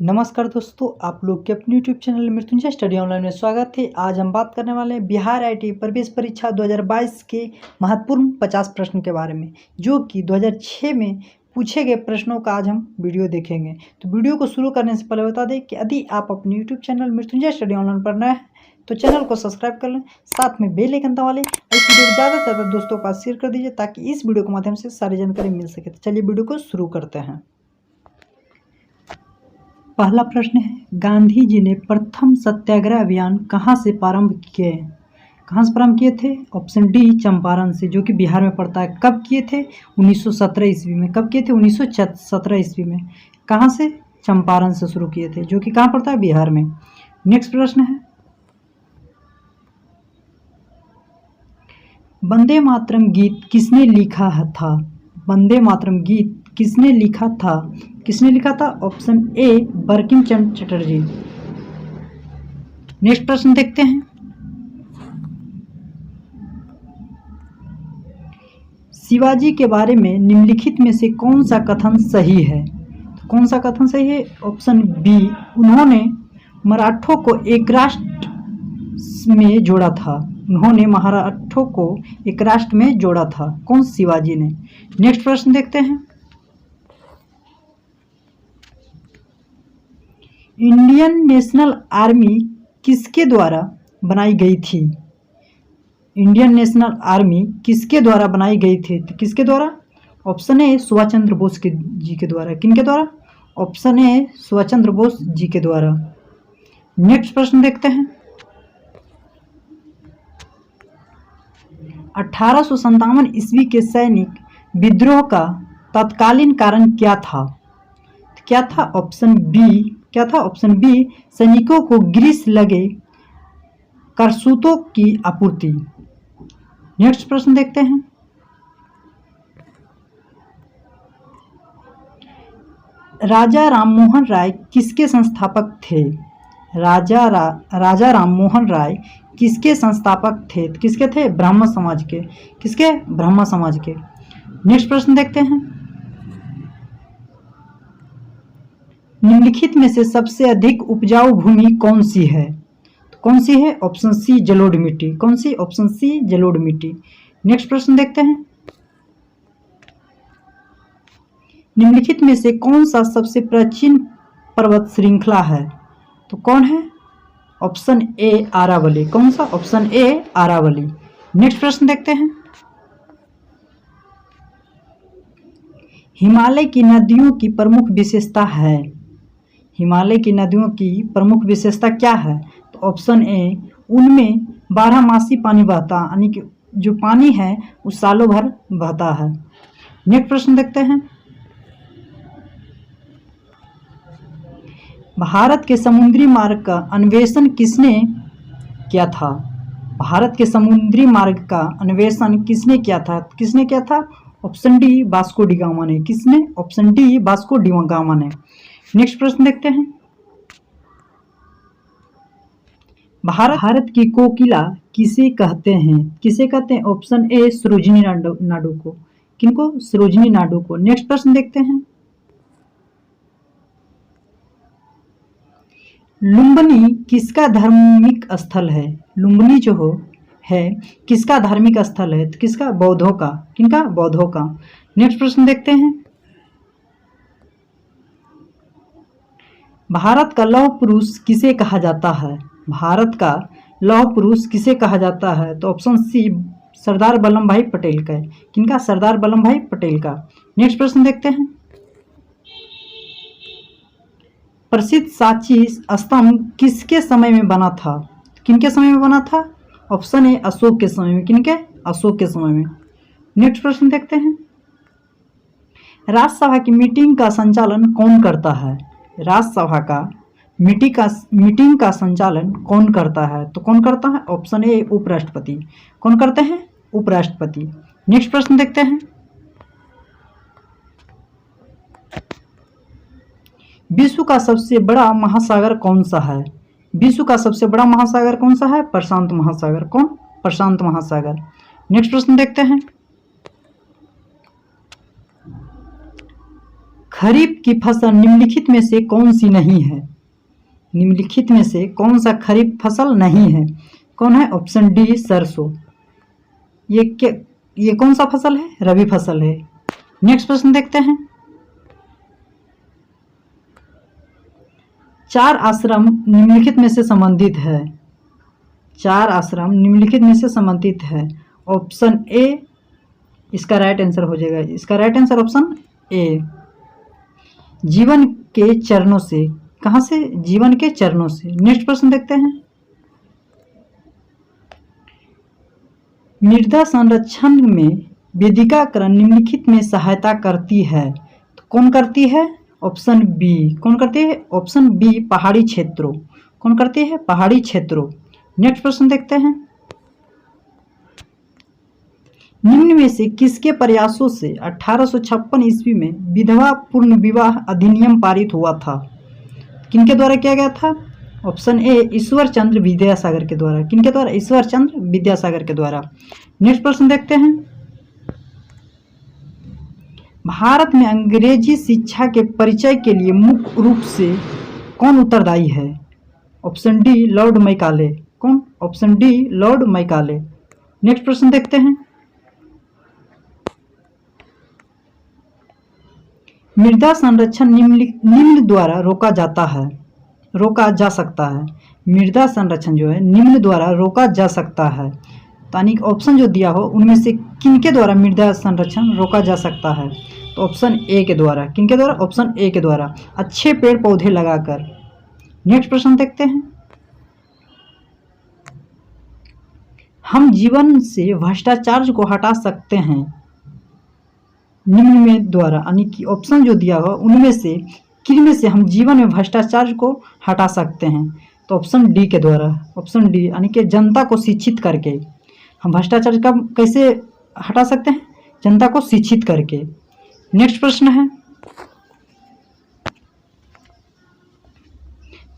नमस्कार दोस्तों, आप लोग के अपने YouTube channel Mrityunjay study online में स्वागत है। आज हम बात करने वाले हैं बिहार आईटी प्रवेश परीक्षा 2022 के महत्वपूर्ण 50 प्रश्न के बारे में, जो कि 2006 में पूछे गए प्रश्नों का आज हम वीडियो देखेंगे। तो वीडियो को शुरू करने से पहले बता दें कि यदि आप अपने YouTube channel Mrityunjay study online पर नए हैं तो चैनल को सब्सक्राइब कर लें, साथ में बेल आइकन दबा लें और इस वीडियो को ज़्यादा से ज़्यादा दोस्तों के पास शेयर कर दीजिए ताकि इस वीडियो के माध्यम से सारी जानकारी मिल सके। तो चलिए वीडियो को शुरू करते हैं। पहला प्रश्न है, गांधी जी ने प्रथम सत्याग्रह अभियान कहाँ से प्रारंभ किए? कहाँ से प्रारंभ किए थे? ऑप्शन डी, चंपारण से, जो कि बिहार में पड़ता है। कब किए थे? 1917 ईस्वी में। कब किए थे? 1917 ईस्वी में। कहाँ से? चंपारण से शुरू किए थे, जो कि कहाँ पड़ता है? बिहार में। नेक्स्ट प्रश्न है, वंदे मातरम गीत किसने लिखा था? वंदे मातरम गीत किसने लिखा था? किसने लिखा था? Option A, Bankim Chandra Chatterjee. Next प्रश्न देखते हैं, शिवाजी के बारे में निम्नलिखित में से कौन सा कथन सही है? कौन सा कथन सही है? ऑप्शन बी, उन्होंने मराठों को एक राष्ट्र में जोड़ा था। उन्होंने मराठों को एक राष्ट्र में जोड़ा था। कौन? शिवाजी ने। नेक्स्ट प्रश्न देखते हैं, इंडियन नेशनल आर्मी किसके द्वारा बनाई गई थी? इंडियन नेशनल आर्मी किसके द्वारा बनाई गई थी? तो किसके द्वारा? ऑप्शन ए, सुभाष चंद्र बोस जी के द्वारा। किनके द्वारा? ऑप्शन ए, सुभाष चंद्र बोस जी के द्वारा। नेक्स्ट प्रश्न देखते हैं, 1857 ईस्वी के सैनिक विद्रोह का तत्कालीन कारण क्या था? क्या था? ऑप्शन बी, क्या था? ऑप्शन बी, सैनिकों को ग्रीस लगे करसूतों की आपूर्ति। नेक्स्ट प्रश्न देखते हैं, राजा राममोहन राय किसके संस्थापक थे? राजा राममोहन राय किसके संस्थापक थे? किसके थे? ब्राह्मण समाज के। किसके? ब्राह्मण समाज के। नेक्स्ट प्रश्न देखते हैं, निम्नलिखित में से सबसे अधिक उपजाऊ भूमि कौन सी है? तो कौन सी है? ऑप्शन सी, जलोढ़ मिट्टी। कौन सी? ऑप्शन सी, जलोढ़ मिट्टी। नेक्स्ट प्रश्न देखते हैं, निम्नलिखित में से कौन सा सबसे प्राचीन पर्वत श्रृंखला है? तो कौन है? Option A, Aravalli. कौन सा? Option A, Aravalli. नेक्स्ट प्रश्न देखते हैं, हिमालय की नदियों की प्रमुख विशेषता है। हिमालय की नदियों की प्रमुख विशेषता क्या है? तो ऑप्शन ए, उनमें 12मासी पानी बहता, यानी कि जो पानी है वो सालों भर बहता है। नेक्स्ट प्रश्न देखते हैं, भारत के समुद्री मार्ग का अन्वेषण किसने किया था? भारत के समुद्री मार्ग का अन्वेषण किसने किया था? किसने किया था? Option D, Vasco D gamma ने। किसने? Option D, Vasco D gamma ने। नेक्स्ट प्रश्न देखते हैं, भारत की कोकिला किसे कहते हैं? किसे कहते हैं? ऑप्शन ए, सरोजिनी नायडू को। किनको? सरोजिनी नायडू को। नेक्स्ट प्रश्न देखते हैं, लुम्बिनी किसका धार्मिक स्थल है? लुम्बिनी जो है किसका धार्मिक स्थल है? तो किसका? बौद्धों का। किनका? बौद्धों का। नेक्स्ट प्रश्न देखते हैं, भारत का लौह पुरुष किसे कहा जाता है? भारत का लौह पुरुष किसे कहा जाता है? तो ऑप्शन सी, सरदार वल्लभ भाई पटेल का है। किनका? सरदार वल्लभ भाई पटेल का। नेक्स्ट प्रश्न देखते हैं, प्रसिद्ध सांची स्तंभ किसके समय में बना था? किनके समय में बना था? ऑप्शन ए, अशोक के समय में। किनके? अशोक के समय में। नेक्स्ट प्रश्न देखते हैं, राज्यसभा की मीटिंग का संचालन कौन करता है? राज्यसभा का मीटिंग का संचालन कौन करता है? तो कौन करता है? ऑप्शन ए, उपराष्ट्रपति। कौन करते हैं? उपराष्ट्रपति। नेक्स्ट प्रश्न देखते हैं, विश्व का सबसे बड़ा महासागर कौन सा है? विश्व का सबसे बड़ा महासागर कौन सा है? प्रशांत महासागर। कौन? प्रशांत महासागर। नेक्स्ट प्रश्न देखते हैं, खरीफ की फसल निम्नलिखित में से कौन सी नहीं है? निम्नलिखित में से कौन सा खरीफ फसल नहीं है? कौन है? ऑप्शन डी सरसों। ये कौन सा फसल है? रबी फसल है। नेक्स्ट प्रश्न देखते हैं। 4 आश्रम निम्नलिखित में से संबंधित है। 4 आश्रम निम्नलिखित में से संबंधित है। ऑप्शन ए इसका राइट आंसर हो जाएगा। इसका राइट आंसर ऑप्शन ए। जीवन के चरणों से, कहां से? जीवन के चरणों से। नेक्स्ट प्रश्न देखते हैं। मृदा संरक्षण में वेदिकाकरण निम्नलिखित में सहायता करती है, तो कौन करती है? Option B. कौन करती है? ऑप्शन बी पहाड़ी क्षेत्रों। कौन करती है? पहाड़ी क्षेत्रों। नेक्स्ट प्रश्न देखते हैं। निम्न में से किसके प्रयासों से 1856 ईस्वी में विधवा पूर्ण विवाह अधिनियम पारित हुआ था? किनके द्वारा किया गया था? ऑप्शन ए ईश्वर चंद्र विद्यासागर के द्वारा। किनके द्वारा? ईश्वर चंद्र विद्यासागर के द्वारा। नेक्स्ट प्रश्न देखते हैं। भारत में अंग्रेजी शिक्षा के परिचय के लिए मुख्य रूप से कौन उत्तरदायी है? Option D lord Macaulay. कौन? Option D lord Macaulay. Next प्रश्न देखते हैं। मृदा संरक्षण निम्न द्वारा रोका जा सकता है। मृदा संरक्षण जो है निम्न द्वारा रोका जा सकता है। यानी ऑप्शन जो दिया हो उनमें से किनके द्वारा मृदा संरक्षण रोका जा सकता है? तो ऑप्शन ए के द्वारा। किनके द्वारा? ऑप्शन ए के द्वारा, अच्छे पेड़ पौधे लगाकर। नेक्स्ट प्रश्न देखते हैं। हम जीवन से भ्रष्टाचार को हटा सकते हैं निम्न में द्वारा, यानी कि ऑप्शन जो दिया हो उनमें से किन में से हम जीवन में भ्रष्टाचार को हटा सकते हैं? तो ऑप्शन डी के द्वारा। ऑप्शन डी यानी कि जनता को शिक्षित करके हम भ्रष्टाचार का कैसे हटा सकते हैं? जनता को शिक्षित करके। नेक्स्ट प्रश्न है।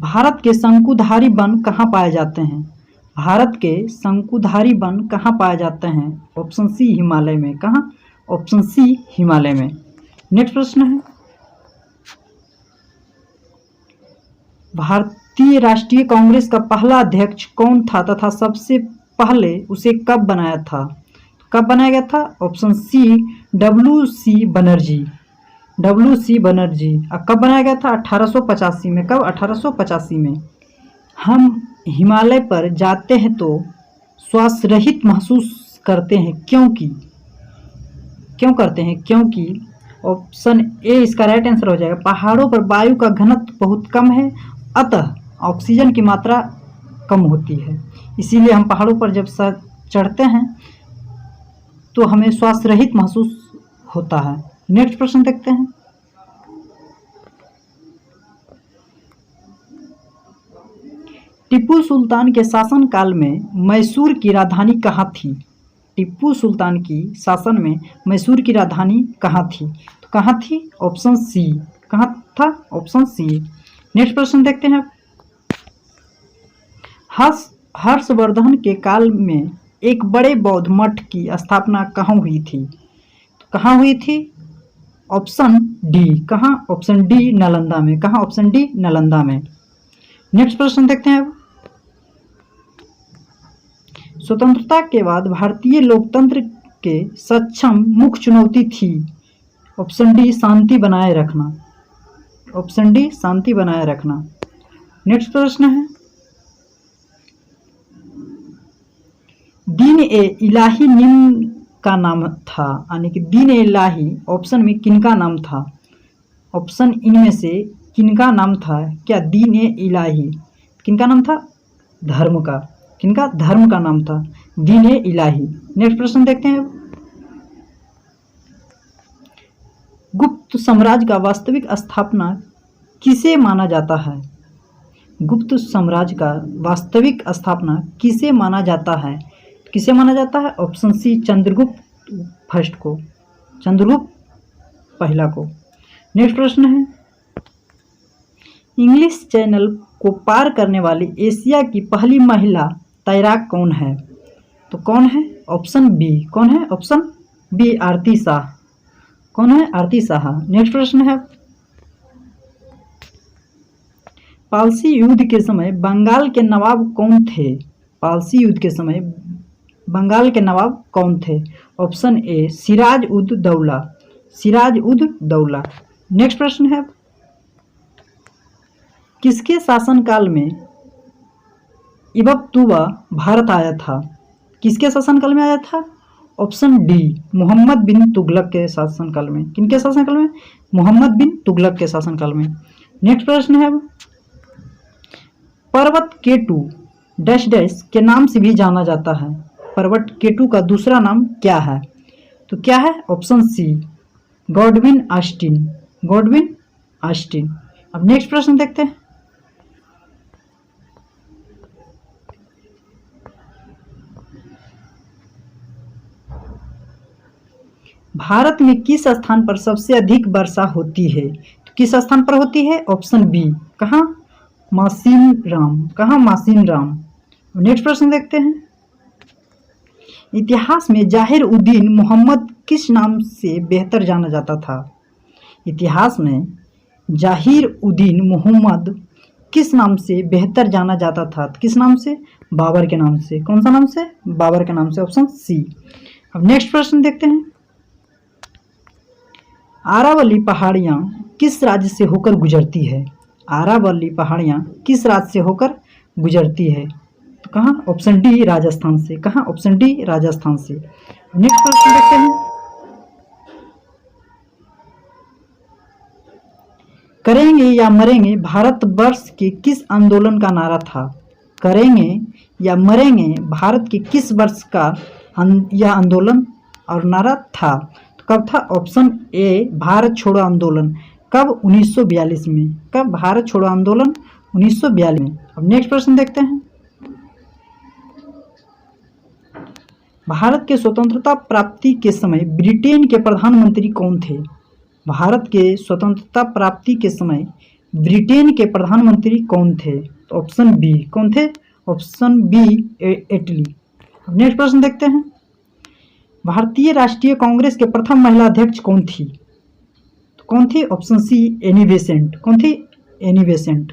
भारत के शंकुधारी वन कहाँ पाए जाते हैं? भारत के शंकुधारी वन कहाँ पाए जाते हैं? ऑप्शन सी हिमालय में। कहाँ? ऑप्शन सी हिमालय में। नेक्स्ट प्रश्न है। भारतीय राष्ट्रीय कांग्रेस का पहला अध्यक्ष कौन था तथा सबसे पहले उसे कब बनाया था? कब बनाया गया था? Option C WC Banerjee. WC Banerjee. कब बनाया गया था? 1885 में। कब? 1885 में। हम हिमालय पर जाते हैं तो श्वास रहित महसूस करते हैं, क्यों करते हैं? क्योंकि ऑप्शन ए इसका राइट आंसर हो जाएगा। पहाड़ों पर वायु का घनत्व बहुत कम है, अतः ऑक्सीजन की मात्रा कम होती है, इसीलिए हम पहाड़ों पर जब चढ़ते हैं तो हमें श्वास रहित महसूस होता है। नेक्स्ट प्रश्न देखते हैं। टीपू सुल्तान के शासनकाल में मैसूर की राजधानी कहाँ थी? टीपू सुल्तान की शासन में मैसूर की राजधानी कहाँ थी? तो कहाँ थी? Option C. कहाँ था? ऑप्शन सी। नेक्स्ट प्रश्न देखते हैं। हर्षवर्धन के काल में एक बड़े बौद्ध मठ की स्थापना कहाँ हुई थी? तो कहाँ हुई थी? Option D. कहाँ? ऑप्शन डी नालंदा में। कहाँ? ऑप्शन डी नालंदा में। नेक्स्ट प्रश्न देखते हैं। स्वतंत्रता के बाद भारतीय लोकतंत्र के सक्षम मुख्य चुनौती थी। ऑप्शन डी शांति बनाए रखना। ऑप्शन डी शांति बनाए रखना। नेक्स्ट प्रश्न है। दीन ए इलाही निम्न का नाम था, यानी कि दीन ए इलाही ऑप्शन में किनका नाम था? ऑप्शन इनमें से किनका नाम था? क्या दीन ए इलाही किनका नाम था? धर्म का। किनका? धर्म का नाम था दीन ए इलाही। नेक्स्ट प्रश्न देखते हैं। गुप्त साम्राज्य का वास्तविक स्थापना किसे माना जाता है? गुप्त साम्राज्य का वास्तविक स्थापना किसे माना जाता है? किसे माना जाता है? ऑप्शन सी चंद्रगुप्त फर्स्ट को, चंद्रगुप्त पहला को। नेक्स्ट प्रश्न है। इंग्लिश चैनल को पार करने वाली एशिया की पहली महिला तैराक कौन है? तो कौन है? Option B. कौन है? Option B Aarti Shah. कौन है? आरती शाह। नेक्स्ट प्रश्न है। पालसी युद्ध के समय बंगाल के नवाब कौन थे? पालसी युद्ध के समय बंगाल के नवाब कौन थे? Option A Siraj ud Daula, Siraj ud Daula. Next प्रश्न है, किसके शासनकाल में इबब-तुबा भारत आया था? किसके शासनकाल में आया था? ऑप्शन डी मोहम्मद बिन तुगलक के शासनकाल में। किनके शासनकाल में? मोहम्मद बिन तुगलक के शासनकाल में। नेक्स्ट प्रश्न है, पर्वत केटू डैश डैश के नाम से भी जाना जाता है। पर्वत केटू का दूसरा नाम क्या है? तो क्या है? Option C Godwin Austen, Godwin Austen. अब नेक्स्ट प्रश्न देखते हैं, भारत में किस स्थान पर सबसे अधिक वर्षा होती है? तो किस स्थान पर होती है? ऑप्शन बी कहाँ? मासीनराम, कहाँ? मासीनराम। नेक्स्ट प्रश्न देखते हैं, इतिहास में जाहिर उद्दीन मोहम्मद किस नाम से बेहतर जाना जाता था? इतिहास में जाहिर उद्दीन मोहम्मद किस नाम से बेहतर जाना जाता था? किस नाम से? बाबर के नाम से। कौन सा नाम से? बाबर के नाम से। Option C. अब नेक्स्ट प्रश्न देखते हैं, आरावली पहाड़ियाँ किस राज्य से होकर गुजरती है? आरावली पहाड़ियाँ किस राज्य से होकर गुजरती है? तो कहाँ? ऑप्शन डी राजस्थान से। कहाँ? ऑप्शन डी राजस्थान से। नेक्स्ट प्रश्न देखते हैं, करेंगे या मरेंगे भारतवर्ष के किस आंदोलन का नारा था? करेंगे या मरेंगे भारत के किस वर्ष का यह आंदोलन और नारा था? तो कब था? ऑप्शन ए भारत छोड़ो आंदोलन। कब? 1942 में। कब? भारत छोड़ो आंदोलन 1942 में। अब नेक्स्ट प्रश्न देखते हैं, भारत के स्वतंत्रता प्राप्ति के समय ब्रिटेन के प्रधानमंत्री कौन थे? भारत के स्वतंत्रता प्राप्ति के समय ब्रिटेन के प्रधानमंत्री कौन थे? तो ऑप्शन बी। कौन थे? ऑप्शन बी एटली। नेक्स्ट प्रश्न देखते हैं, भारतीय राष्ट्रीय कांग्रेस के प्रथम महिला अध्यक्ष कौन थी? तो कौन थी? Option see Annie Besant. कौन थी? Annie Besant.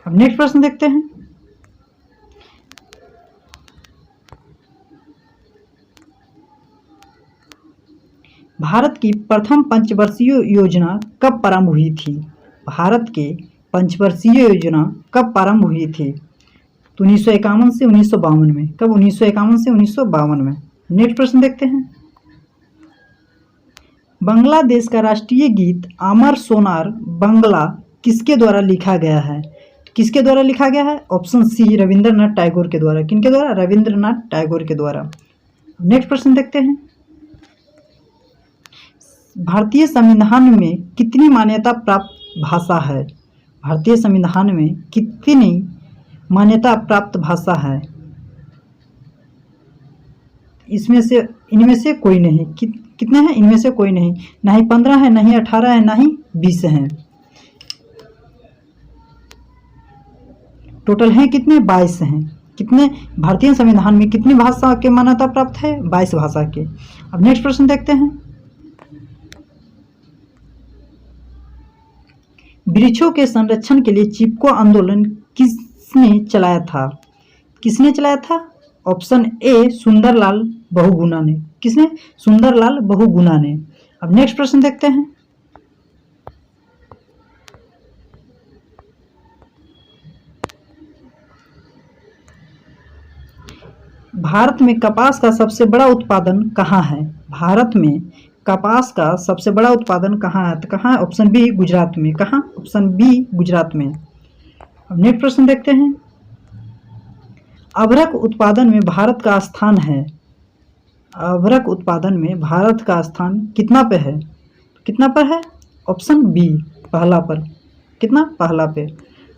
अब नेक्स्ट प्रश्न देखते हैं, भारत की प्रथम पंचवर्षीय योजना कब प्रारंभ हुई थी? भारत के पंचवर्षीय योजना कब प्रारंभ हुई थी? तो 1951 से 1952 में। कब? 1951 से 1952 में। नेक्स्ट प्रश्न देखते हैं, बांग्लादेश का राष्ट्रीय गीत अमर सोनार बांग्ला किसके द्वारा लिखा गया है? किसके द्वारा लिखा गया है? ऑप्शन सी रविंद्रनाथ टैगोर के द्वारा। किनके द्वारा? रविंद्रनाथ टैगोर के द्वारा। नेक्स्ट प्रश्न देखते हैं, भारतीय संविधान में कितनी मान्यता प्राप्त भाषा है? भारतीय संविधान में कितनी मान्यता प्राप्त भाषा है? इसमें से इनमें से कोई नहीं। कितने हैं? इनमें से कोई नहीं। ना ही 15 है, ना ही 18 है, ना ही 20 हैं। टोटल हैं कितने? 22 हैं। कितने? भारतीय संविधान में कितनी भाषा के मान्यता प्राप्त है? 22 भाषा के। अब नेक्स्ट प्रश्न देखते हैं, वृक्षों के संरक्षण के लिए चिपको आंदोलन किसने चलाया था? किसने चलाया था? ऑप्शन ए सुंदरलाल बहुगुणा ने। किसने? सुंदरलाल बहुगुणा ने। अब नेक्स्ट प्रश्न देखते हैं, भारत में कपास का सबसे बड़ा उत्पादन कहाँ है? भारत में कपास का सबसे बड़ा उत्पादन कहाँ है? तो कहाँ है? ऑप्शन बी गुजरात में। कहाँ? ऑप्शन बी गुजरात में। अब नेक्स्ट प्रश्न देखते हैं, अभ्रक उत्पादन में भारत का स्थान है? अभ्रक उत्पादन में भारत का स्थान कितना पे है? कितना पर है? ऑप्शन बी पहला पर। कितना? पहला पे।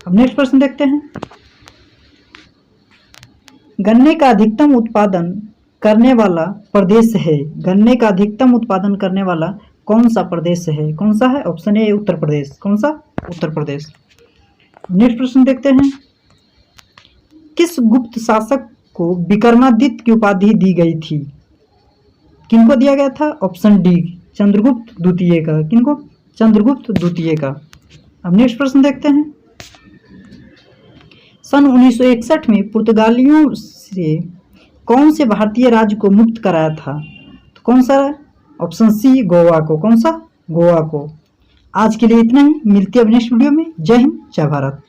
अब नेक्स्ट प्रश्न देखते हैं, गन्ने का अधिकतम उत्पादन करने वाला प्रदेश है? गन्ने का अधिकतम उत्पादन करने वाला कौन सा प्रदेश है? कौन सा है? ऑप्शन ए उत्तर प्रदेश। कौन सा? उत्तर प्रदेश। नेक्स्ट प्रश्न देखते हैं, किस गुप्त शासक को विक्रमादित्य की उपाधि दी गई थी? किनको दिया गया था? ऑप्शन डी चंद्रगुप्त द्वितीय का। किनको? चंद्रगुप्त द्वितीय का। अब नेक्स्ट प्रश्न देखते हैं, सन 1961 में पुर्तगालियों से कौन से भारतीय राज्य को मुक्त कराया था? तो कौन सा? ऑप्शन सी गोवा को। कौन सा? गोवा को। आज के लिए इतना ही, मिलते हैं अब नेक्स्ट वीडियो में। जय हिंद, जय भारत।